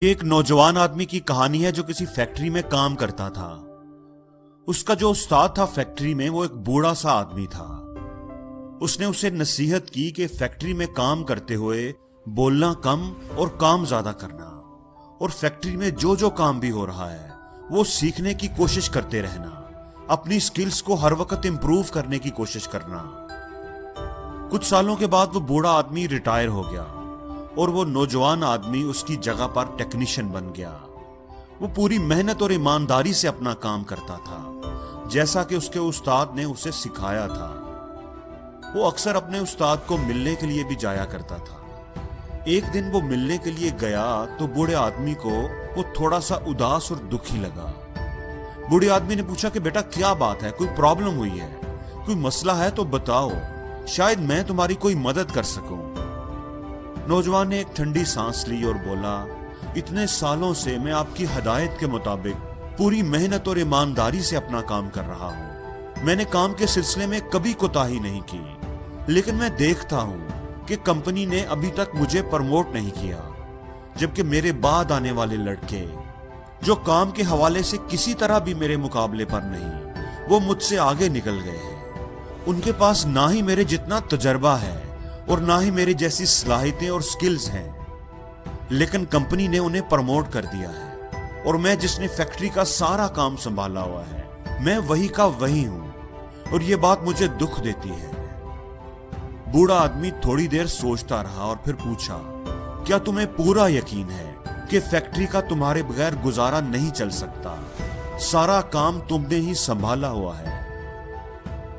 ایک नौजवान आदमी की कहानी है जो किसी फैक्ट्री में काम करता था। उसका जो उस्ताद था फैक्ट्री में वो एक बूढ़ा सा आदमी था। उसने उसे नसीहत की कि फैक्ट्री में काम करते हुए बोलना कम और काम ज्यादा करना, और फैक्ट्री में जो जो काम भी हो रहा है वो सीखने की कोशिश करते रहना, अपनी स्किल्स को हर वक्त इंप्रूव करने की कोशिश करना। कुछ सालों के बाद वो बूढ़ा आदमी रिटायर हो गया और वो नौजवान आदमी उसकी जगह पर टेक्नीशियन बन गया। वो पूरी मेहनत और ईमानदारी से अपना काम करता था, जैसा कि उसके उस्ताद ने उसे सिखाया था। वो अक्सर अपने उस्ताद को मिलने के लिए भी जाया करता था। एक दिन वो मिलने के लिए गया तो बूढ़े आदमी को वो थोड़ा सा उदास और दुखी लगा। बूढ़े आदमी ने पूछा कि बेटा क्या बात है, कोई प्रॉब्लम हुई है, कोई मसला है तो बताओ, शायद मैं तुम्हारी कोई मदद कर सकूं। नौजवान ने एक ठंडी सांस ली और बोला, इतने सालों से मैं आपकी हदायत के मुताबिक पूरी मेहनत और ईमानदारी से अपना काम कर रहा हूं। मैंने काम के सिलसिले में कभी कोताही नहीं की, लेकिन मैं देखता हूं कि कंपनी ने अभी तक मुझे प्रमोट नहीं किया, जबकि मेरे बाद आने वाले लड़के जो काम के हवाले से किसी तरह भी मेरे मुकाबले पर नहीं, वो मुझसे आगे निकल गए हैं। उनके पास ना ही मेरे जितना तजर्बा है और ना ही मेरी जैसी सलाहियतें और स्किल्स हैं, लेकिन कंपनी ने उन्हें प्रमोट कर दिया है और मैं जिसने फैक्ट्री का सारा काम संभाला हुआ है, मैं वही का वही हूं और ये बात मुझे दुख देती है। बूढ़ा आदमी थोड़ी देर सोचता रहा और फिर पूछा, क्या तुम्हें पूरा यकीन है कि फैक्ट्री का तुम्हारे बगैर गुजारा नहीं चल सकता? सारा काम तुमने ही संभाला हुआ है।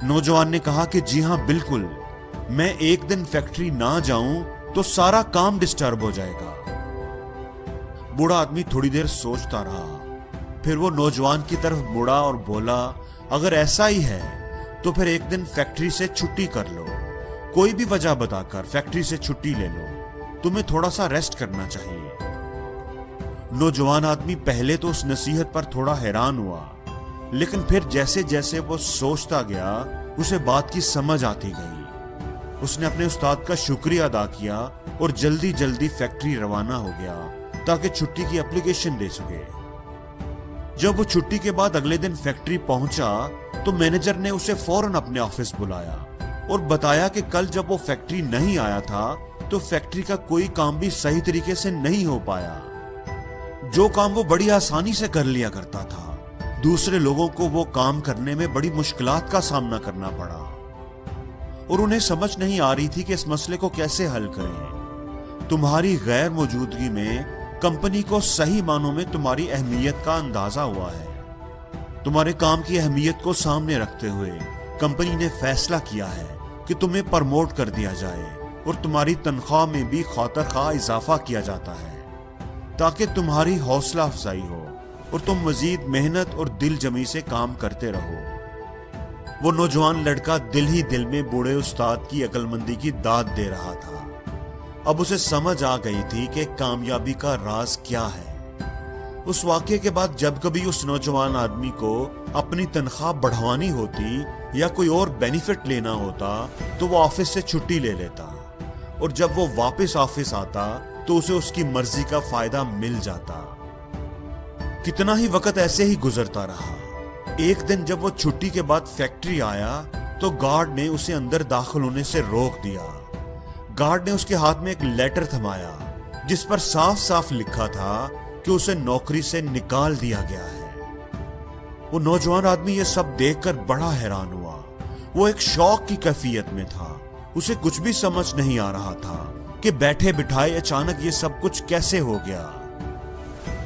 नौजवान ने कहा कि जी हां बिल्कुल, मैं एक दिन फैक्ट्री ना जाऊं तो सारा काम डिस्टर्ब हो जाएगा। बूढ़ा आदमी थोड़ी देर सोचता रहा, फिर वो नौजवान की तरफ मुड़ा और बोला, अगर ऐसा ही है तो फिर एक दिन फैक्ट्री से छुट्टी कर लो, कोई भी वजह बताकर फैक्ट्री से छुट्टी ले लो, तुम्हें थोड़ा सा रेस्ट करना चाहिए। नौजवान आदमी पहले तो उस नसीहत पर थोड़ा हैरान हुआ, लेकिन फिर जैसे जैसे वो सोचता गया उसे बात की समझ आती गई। उसने अपने उस्ताद का शुक्रिया अदा किया और जल्दी जल्दी फैक्ट्री रवाना हो गया ताकि छुट्टी की एप्लीकेशन दे सके। जब वो छुट्टी के बाद अगले दिन फैक्ट्री पहुंचा तो मैनेजर ने उसे फौरन अपने ऑफिस बुलाया और बताया कि कल जब वो फैक्ट्री नहीं आया था तो फैक्ट्री का कोई काम भी सही तरीके से नहीं हो पाया। जो काम वो बड़ी आसानी से कर लिया करता था, दूसरे लोगों को वो काम करने में बड़ी मुश्किलात का सामना करना पड़ा और उन्हें समझ नहीं आ रही थी कि इस मसले को कैसे हल करें। तुम्हारी गैर मौजूदगी में कंपनी को सही मानों में तुम्हारी अहमियत का अंदाजा हुआ है। तुम्हारे काम की अहमियत को सामने रखते हुए कंपनी ने फैसला किया है कि तुम्हें प्रमोट कर दिया जाए और तुम्हारी तनख्वाह में भी खातिर-खा इजाफा किया जाता है ताकि तुम्हारी हौसला अफजाई हो और तुम मजीद मेहनत और दिल जमी से काम करते रहो। वो नौजवान लड़का दिल ही दिल में बूढ़े उस्ताद की अक्लमंदी की दाद दे रहा था। अब उसे समझ आ गई थी कि कामयाबी का राज क्या है। उस वाकये के बाद जब कभी उस नौजवान आदमी को अपनी तनख्वाह बढ़वानी होती या कोई और बेनिफिट लेना होता तो वो ऑफिस से छुट्टी ले लेता, और जब वो वापस ऑफिस आता तो उसे उसकी मर्जी का फायदा मिल जाता। कितना ही वक्त ऐसे ही गुजरता रहा। एक दिन जब वो छुट्टी के बाद फैक्ट्री आया तो गार्ड ने उसे अंदर दाखिल होने से रोक दिया। गार्ड ने उसके हाथ में एक लेटर थमाया जिस पर साफ साफ लिखा था कि उसे नौकरी से निकाल दिया गया है। वो नौजवान आदमी ये सब देखकर बड़ा हैरान हुआ। वो एक शौक की कैफियत में था। उसे कुछ भी समझ नहीं आ रहा था कि बैठे बिठाए अचानक ये सब कुछ कैसे हो गया।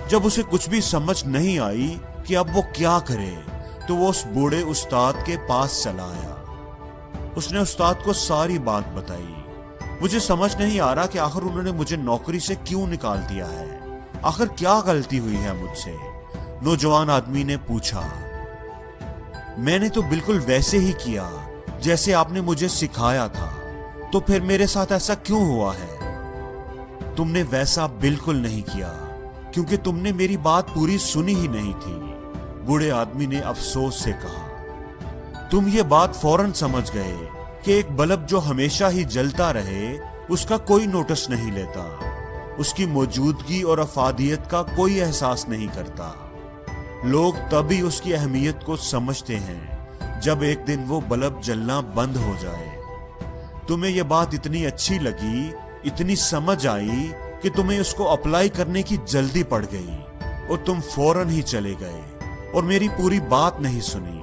जब उसे कुछ भी समझ नहीं आई कि अब वो क्या करे तो वो उस बूढ़े उस्ताद के पास चला आया। उसने उस्ताद को सारी बात बताई। मुझे समझ नहीं आ रहा कि आखिर उन्होंने मुझे नौकरी से क्यों निकाल दिया है, आखिर क्या गलती हुई है मुझसे? नौजवान आदमी ने पूछा। मैंने तो बिल्कुल वैसे ही किया जैसे आपने मुझे सिखाया था, तो फिर मेरे साथ ऐसा क्यों हुआ है? तुमने वैसा बिल्कुल नहीं किया क्योंकि तुमने मेरी बात पूरी सुनी ही नहीं थी, बूढ़े आदमी ने अफसोस से कहा। तुम ये बात फौरन समझ गए कि एक बल्ब जो हमेशा ही जलता रहे उसका कोई नोटिस नहीं लेता, اس کی موجودگی اور افادیت کا کوئی احساس نہیں کرتا۔ لوگ تبھی اس کی اہمیت کو سمجھتے ہیں جب ایک دن وہ بلب جلنا بند ہو جائے۔ تمہیں یہ بات اتنی اچھی لگی، اتنی سمجھ آئی کہ تمہیں اس کو اپلائی کرنے کی جلدی پڑ گئی اور تم فوراً ہی چلے گئے اور میری پوری بات نہیں سنی۔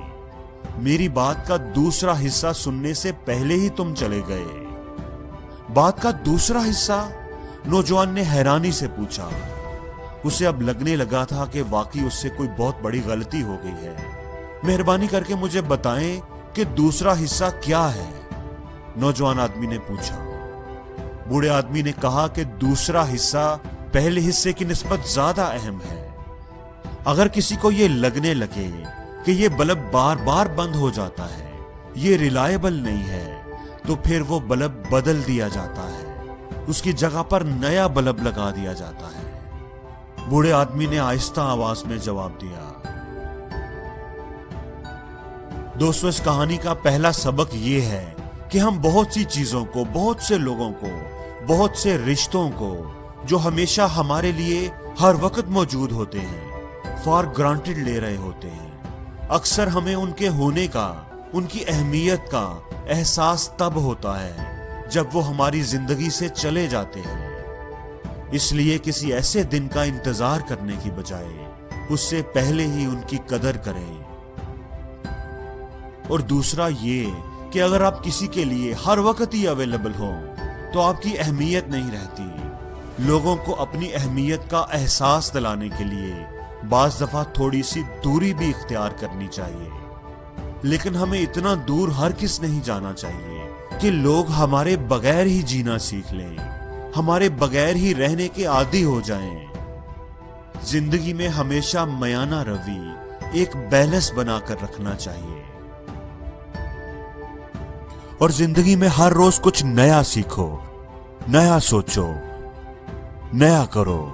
میری بات کا دوسرا حصہ سننے سے پہلے ہی تم چلے گئے۔ بات کا دوسرا حصہ؟ نوجوان نے حیرانی سے پوچھا۔ اسے اب لگنے لگا تھا کہ واقعی اس سے کوئی بہت بڑی غلطی ہو گئی ہے۔ مہربانی کر کے مجھے بتائیں کہ دوسرا حصہ کیا ہے؟ نوجوان آدمی نے پوچھا۔ بوڑھے آدمی نے کہا کہ دوسرا حصہ پہلے حصے کی نسبت زیادہ اہم ہے۔ اگر کسی کو یہ لگنے لگے کہ یہ بلب بار بار بند ہو جاتا ہے، یہ ریلائبل نہیں ہے، تو پھر وہ بلب بدل دیا جاتا ہے، اس کی جگہ پر نیا بلب لگا دیا جاتا ہے۔ بوڑھے آدمی نے آہستہ آواز میں جواب دیا۔ دوستو، اس کہانی کا پہلا سبق یہ ہے کہ ہم بہت سی چیزوں کو، بہت سے لوگوں کو، بہت سے رشتوں کو جو ہمیشہ ہمارے لیے ہر وقت موجود ہوتے ہیں، فار گرانٹیڈ لے رہے ہوتے ہیں۔ اکثر ہمیں ان کے ہونے کا، ان کی اہمیت کا احساس تب ہوتا ہے جب وہ ہماری زندگی سے چلے جاتے ہیں۔ اس لیے کسی ایسے دن کا انتظار کرنے کی بجائے اس سے پہلے ہی ان کی قدر کریں۔ اور دوسرا یہ کہ اگر آپ کسی کے لیے ہر وقت ہی اویلیبل ہوں تو آپ کی اہمیت نہیں رہتی۔ لوگوں کو اپنی اہمیت کا احساس دلانے کے لیے بعض دفعہ تھوڑی سی دوری بھی اختیار کرنی چاہیے، لیکن ہمیں اتنا دور ہرگز نہیں جانا چاہیے کہ لوگ ہمارے بغیر ہی جینا سیکھ لیں، ہمارے بغیر ہی رہنے کے عادی ہو جائیں۔ زندگی میں ہمیشہ میانہ روی، ایک بیلنس بنا کر رکھنا چاہیے، اور زندگی میں ہر روز کچھ نیا سیکھو، نیا سوچو، نیا کرو۔